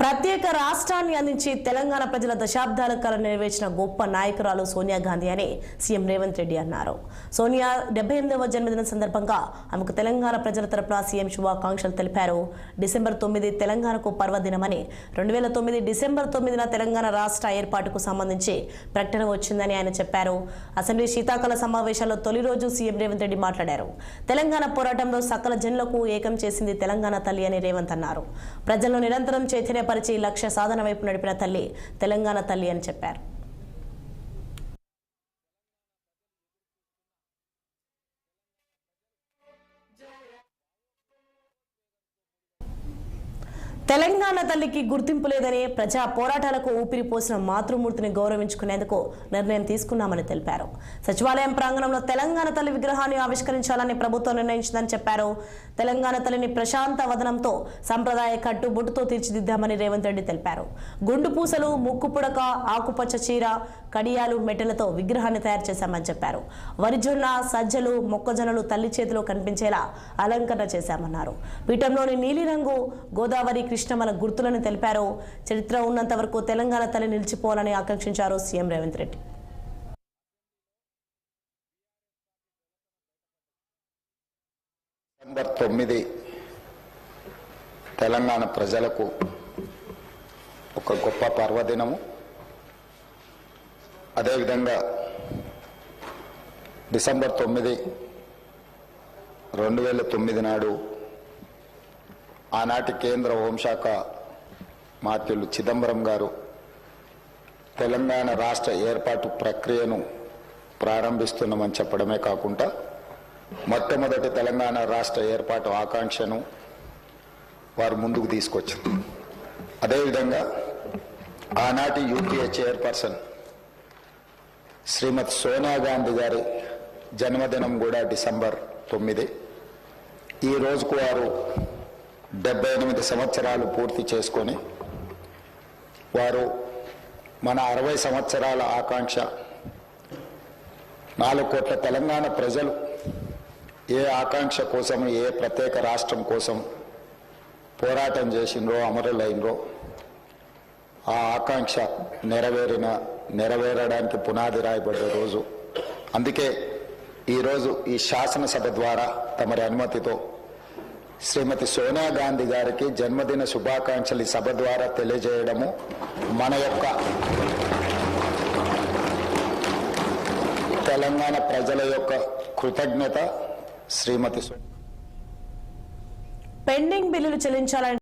ప్రత్యేక రాష్ట్రాన్ని అందించి తెలంగాణ ప్రజల దశాబ్దాల కాలం నెరవేర్చిన గొప్ప నాయకురాలు సోనియా గాంధీ అని సీఎం రేవంత్ రెడ్డి అన్నారు. సోనియా 78వ జన్మదిన సందర్భంగా ఆమెకు తెలంగాణ ప్రజల తరపున సీఎం శుభాకాంక్షలు తెలిపారు. డిసెంబర్ 9 తెలంగాణకు పర్వదినమని 2009 డిసెంబర్ 9న తెలంగాణ రాష్ట్ర ఏర్పాటుకు సంబంధించి ప్రకటన వచ్చిందని ఆయన చెప్పారు. అసెంబ్లీ శీతాకాల సమావేశాల్లో తొలి రోజు సీఎం రేవంత్ రెడ్డి మాట్లాడారు. తెలంగాణ పోరాటంలో సకల జనులకు ఏకం చేసింది తెలంగాణ తల్లి అని రేవంత్ అన్నారు. ప్రజలను నిరంతరం చైతన్యపరిచి లక్ష్య సాధన వైపు నడిపిన తల్లి తెలంగాణ తల్లి అని చెప్పారు. తెలంగాణ తల్లికి గుర్తింపు లేదని, ప్రజా పోరాటాలకు ఊపిరి పోసిన మాతృమూర్తిని గౌరవించుకునేందుకు నిర్ణయం తీసుకున్నామని తెలిపారు. సచివాలయం ప్రాంగణంలో తెలంగాణ తల్లి విగ్రహాన్ని ఆవిష్కరించాలని ప్రభుత్వం నిర్ణయించిందని చెప్పారు. తెలంగాణ తల్లిని ప్రశాంత వదనంతో సంప్రదాయ కట్టుబొట్టుతో తీర్చిదిద్దామని రేవంత్ రెడ్డి తెలిపారు. గుండు పూసలు, ముక్కు పుడక, ఆకుపచ్చ చీర, కడియాలు, మెట్టెలతో విగ్రహాన్ని తయారు చేశామని చెప్పారు. వరిజొన్న, సజ్జలు, మొక్కజొన్నలు తల్లి చేతిలో కనిపించేలా అలంకరణ చేశామన్నారు. పీఠంలోని నీలిరంగు గోదావరి, కృష్ణమల గుర్తులను తెలిపారు. చరిత్ర ఉన్నంత వరకు తెలంగాణ తల్లి నిలిచిపోవాలని ఆకాంక్షించారు సీఎం రేవంత్ రెడ్డి. డిసెంబర్ 9 తెలంగాణ ప్రజలకు ఒక గొప్ప పర్వదినము. అదేవిధంగా డిసెంబర్ 9, 2009 నాడు ఆనాటి కేంద్ర హోంశాఖ మాత్యులు చిదంబరం గారు తెలంగాణ రాష్ట్ర ఏర్పాటు ప్రక్రియను ప్రారంభిస్తున్నామని చెప్పడమే కాకుండా మొట్టమొదటి తెలంగాణ రాష్ట్ర ఏర్పాటు ఆకాంక్షను వారు ముందుకు తీసుకొచ్చారు. అదేవిధంగా ఆనాటి యూపీఏ చైర్పర్సన్ శ్రీమతి సోనియా గాంధీ గారి జన్మదినం కూడా డిసెంబర్ 9. ఈ రోజుకు వారు 78 సంవత్సరాలు పూర్తి చేసుకొని వారు మన 60 సంవత్సరాల ఆకాంక్ష 4 కోట్ల తెలంగాణ ప్రజలు ఏ ఆకాంక్ష కోసం, ఏ ప్రత్యేక రాష్ట్రం కోసం పోరాటం చేసిండ్రో, అమరులైనరో ఆ ఆకాంక్ష నెరవేరడానికి పునాది రాయబడే రోజు. అందుకే ఈరోజు ఈ శాసనసభ ద్వారా తమరి అనుమతితో శ్రీమతి సోనియా గాంధీ గారికి జన్మదిన శుభాకాంక్షలు సభ ద్వారా తెలియజేయడము మన యొక్క తెలంగాణ ప్రజల యొక్క కృతజ్ఞత. శ్రీమతి పెండింగ్ బిల్లులు చెల్లించాలని